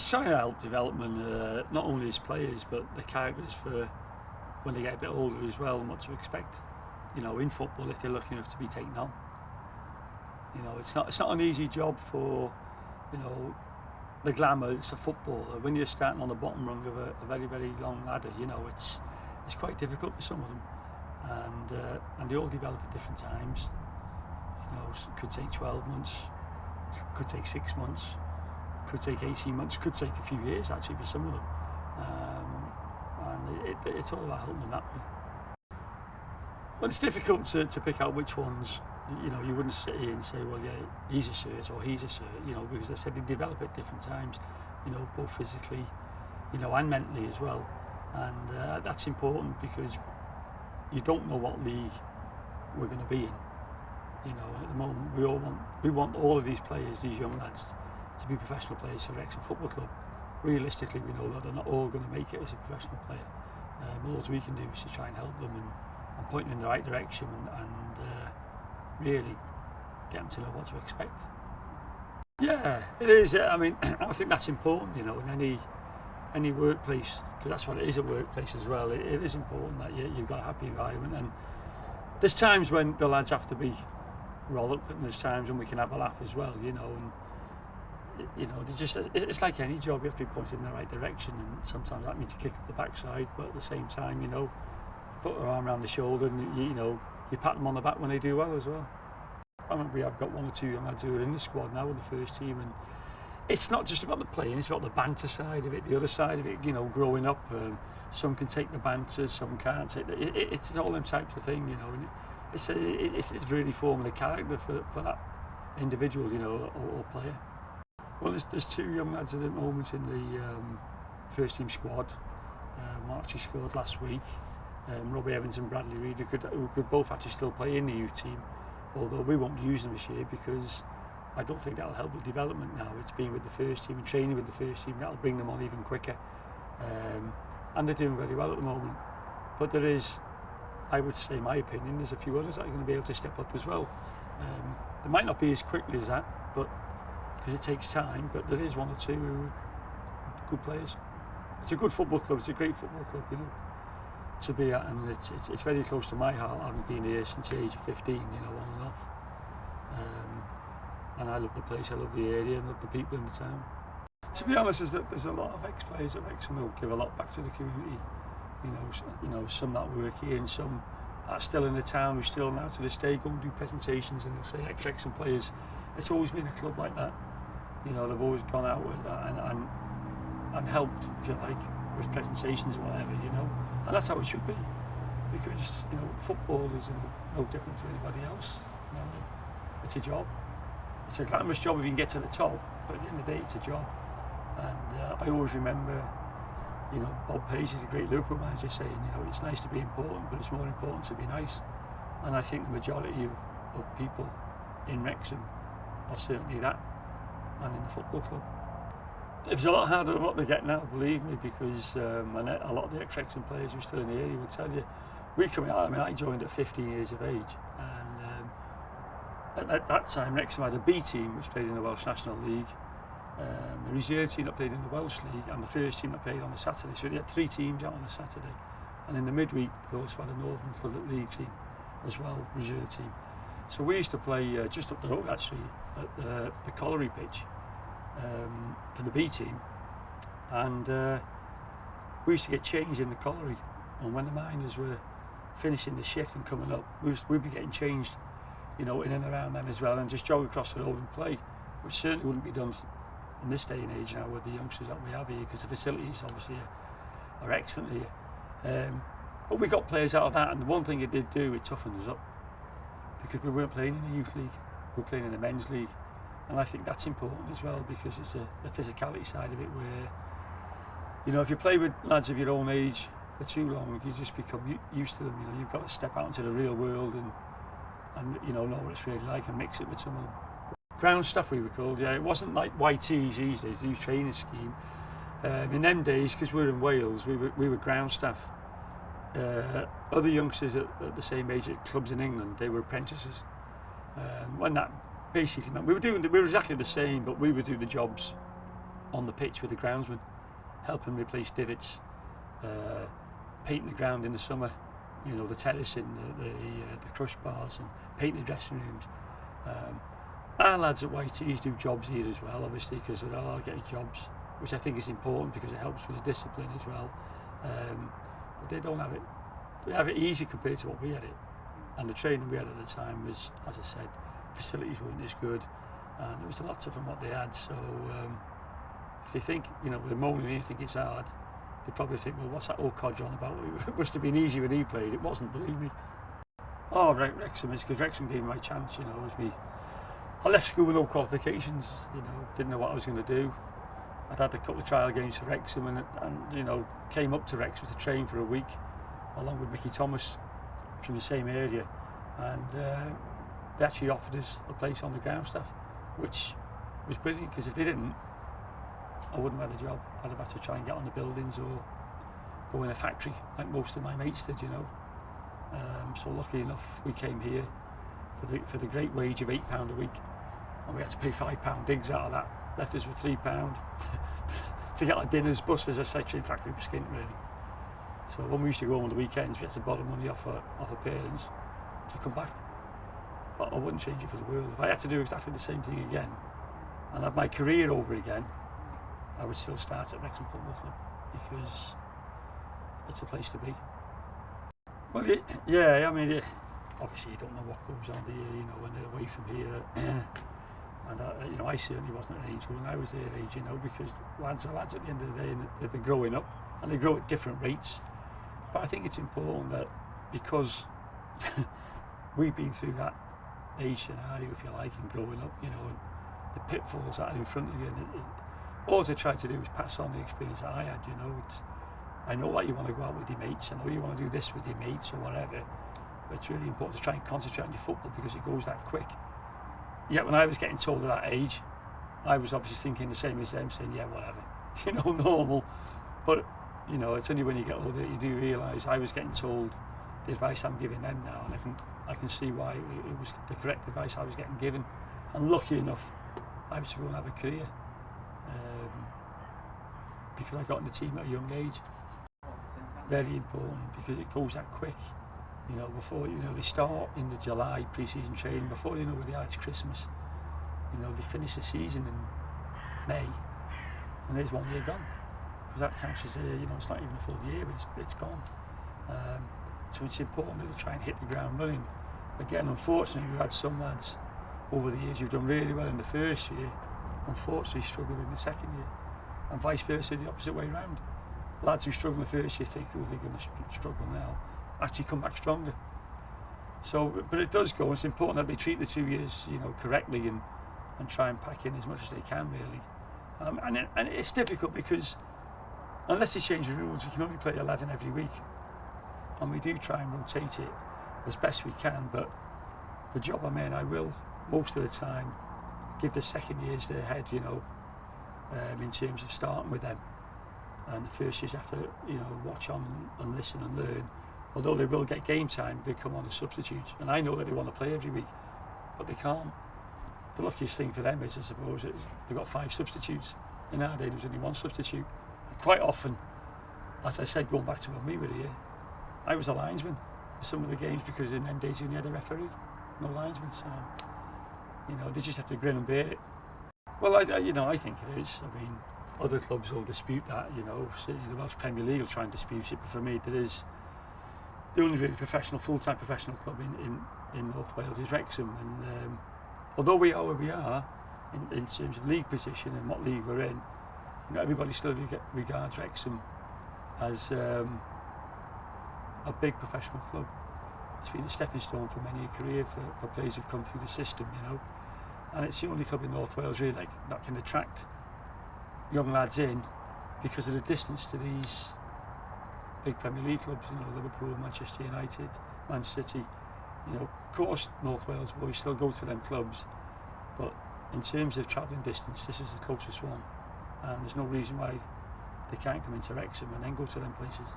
It's trying to help development, not only as players but the characters for when they get a bit older as well, and what to expect, in football if they're lucky enough to be taken on. It's not an easy job for, the glamour. It's a footballer. When you're starting on the bottom rung of a very, very long ladder, it's quite difficult for some of them, and they all develop at different times. It could take 12 months, could take 6 months, could take 18 months, could take a few years actually for some of them, and it's all about helping them that way. But it's difficult to pick out which ones. You wouldn't sit here and say, well, yeah, he's a cert or he's a cert, because they said they develop at different times, both physically, and mentally as well. And that's important because you don't know what league we're going to be in. At the moment, we want all of these players, these young lads, to be professional players for Wrexham Football Club. Realistically, we know that they're not all going to make it as a professional player. All we can do is to try and help them and point them in the right direction and really get them to know what to expect. Yeah, it is. I mean, I think that's important, in any workplace, because that's what it is, a workplace as well. It is important that you've got a happy environment, and there's times when the lads have to be rollicked, and there's times when we can have a laugh as well, and it's like any job. You have to be pointed in the right direction, and sometimes that means to kick up the backside, but at the same time, put their arm around the shoulder, and you pat them on the back when they do well as well. I mean, we have got 1 or 2 young lads who are in the squad now with the first team, and it's not just about the playing, it's about the banter side of it, the other side of it, growing up. Some can take the banter, some can't take it's all them types of thing, and it's really forming a character for that individual, or player. Well, there's 2 young lads at the moment in the first team squad. One actually scored last week. Robbie Evans and Bradley Reid, who could both actually still play in the youth team, although we won't use them this year because I don't think that'll help with development now. It's being with the first team and training with the first team, that'll bring them on even quicker, and they're doing very well at the moment. But there is, I would say, my opinion, there's a few others that are going to be able to step up as well. They might not be as quickly as that, but because it takes time, but there is 1 or 2 who are good players. It's a good football club, it's a great football club, to be at, and it's very close to my heart, having been here since the age of 15, on and off. And I love the place, I love the area, and love the people in the town. To be honest, there's a lot of ex-players at Wrexham who give a lot back to the community. Some that work here and some that are still in the town who still now to this day go and do presentations and they'll say ex-Wrexham players. It's always been a club like that. They've always gone out and helped, if you like, with presentations or whatever, and that's how it should be, because football is no different to anybody else. It's a job. It's a glamorous job if you can get to the top, but at the end of the day, it's a job. And I always remember, Bob Page is a great Lerpwl manager saying, it's nice to be important, but it's more important to be nice. And I think the majority of people in Wrexham are certainly that, and in the football club. It was a lot harder than what they get now, believe me, because a lot of the ex-Wrexham players who are still in the area will tell you, I joined at 15 years of age, and at that time Wrexham had a B team which played in the Welsh National League, the reserve team that played in the Welsh League, and the first team that played on the Saturday. So they had 3 teams out on a Saturday, and in the midweek they also had a Northern League team as well, reserve team. So we used to play just up the road actually at the colliery pitch for the B team, and we used to get changed in the colliery, and when the miners were finishing the shift and coming up, we'd be getting changed, in and around them as well, and just jog across the road and play, which certainly wouldn't be done in this day and age now with the youngsters that we have here, because the facilities obviously are excellent here. But we got players out of that, and the one thing it did do, it toughened us up, because we weren't playing in the youth league, we were playing in the men's league. And I think that's important as well, because it's the physicality side of it where, if you play with lads of your own age for too long, you just become used to them. You've got to step out into the real world and know what it's really like and mix it with someone. Ground staff we were called, yeah. It wasn't like YTs these days, the new training scheme. In them days, because we were in Wales, we were ground staff. Other youngsters at the same age at clubs in England, they were apprentices. When that basically meant we were exactly the same, but we would do the jobs on the pitch with the groundsman, helping replace divots, painting the ground in the summer, you know, the terracing, the crush bars, and painting the dressing rooms. Our lads at YTs do jobs here as well, obviously, because they're all getting jobs, which I think is important because it helps with the discipline as well. But they don't have it. They have it easy compared to what we had it. And the training we had at the time was, as I said, facilities weren't as good, and it was a lot tougher than what they had. So if they think, you know, they're moaning and they think it's hard, they probably think, well, what's that old codger on about? It must have been easy when he played. It wasn't, believe me. Oh, Wrexham is because Wrexham gave me my chance, you know. I left school with no qualifications, you know, didn't know what I was going to do. I'd had a couple of trial games for Wrexham and you know, came up to Wrexham to train for a week along with Mickey Thomas from the same area, and they actually offered us a place on the ground staff, which was brilliant, because if they didn't, I wouldn't have had a job. I'd have had to try and get on the buildings or go in a factory like most of my mates did, you know. So luckily enough, we came here for the great wage of £8 a week, and we had to pay £5 digs out of that. Left us with £3 to get our dinners, bus fares, etc. In fact, we were skint really. So when we used to go home on the weekends, we had to borrow money off our parents to come back. But I wouldn't change it for the world. If I had to do exactly the same thing again and have my career over again, I would still start at Wrexham Football Club, because it's a place to be. Well, yeah, I mean, obviously you don't know what goes on there, you know, when they're away from here. And you know, I certainly wasn't an age when I was their age, you know, because lads are lads at the end of the day, and they're growing up, and they grow at different rates. But I think it's important that, because we've been through that age scenario, if you like, and growing up, you know, and the pitfalls that are in front of you, and all I try to do is pass on the experience that I had, you know. I know that you want to go out with your mates, I know you want to do this with your mates or whatever, but it's really important to try and concentrate on your football, because it goes that quick. Yet when I was getting told at that age, I was obviously thinking the same as them, saying, yeah, whatever, you know, normal. But, you know, it's only when you get older that you do realise I was getting told the advice I'm giving them now, and I can see why it was the correct advice I was getting given. And lucky enough, I was to go and have a career, because I got in the team at a young age. Very important, because it goes that quick. You know, before, you know, they start in the July pre-season training, before they know where they are, it's Christmas. You know, they finish the season in May, and there's 1 year gone, because that counts as you know, it's not even a full year, but it's gone. So it's important that they try and hit the ground running. Again, unfortunately, we've had some lads over the years who've done really well in the first year, unfortunately struggled in the second year, and vice versa, the opposite way around. Lads who struggle in the first year think, oh, they're going to struggle now, actually come back stronger. So, but it does go. It's important that they treat the 2 years, you know, correctly, and try and pack in as much as they can, really. And it's difficult, because unless they change the rules, you can only play 11 every week, and we do try and rotate it as best we can. But the job I'm in, I will most of the time give the second years their head, you know, in terms of starting with them. And the first years have to, you know, watch on and listen and learn. Although they will get game time, they come on as substitutes. And I know that they want to play every week, but they can't. The luckiest thing for them is, I suppose, is they've got 5 substitutes. In our day, there was only 1 substitute. And quite often, as I said, going back to when we were here, I was a linesman for some of the games, because in them days you only had a referee, no linesman. So, you know, they just have to grin and bear it. Well, you know, I think it is. I mean, other clubs will dispute that, you know. Certainly the Welsh Premier League will try and dispute it, but for me, there is the only really professional, full-time professional club in North Wales is Wrexham. And although we are where we are in terms of league position and what league we're in, you know, everybody still regards Wrexham as a big professional club. It's been a stepping stone for many a career for players who've come through the system, you know. And it's the only club in North Wales really that can attract young lads in, because of the distance to these big Premier League clubs, you know, Liverpool, Manchester United, Man City. You know, of course, North Wales boys still go to them clubs, but in terms of travelling distance, this is the closest one, and there's no reason why they can't come into Wrexham and then go to them places.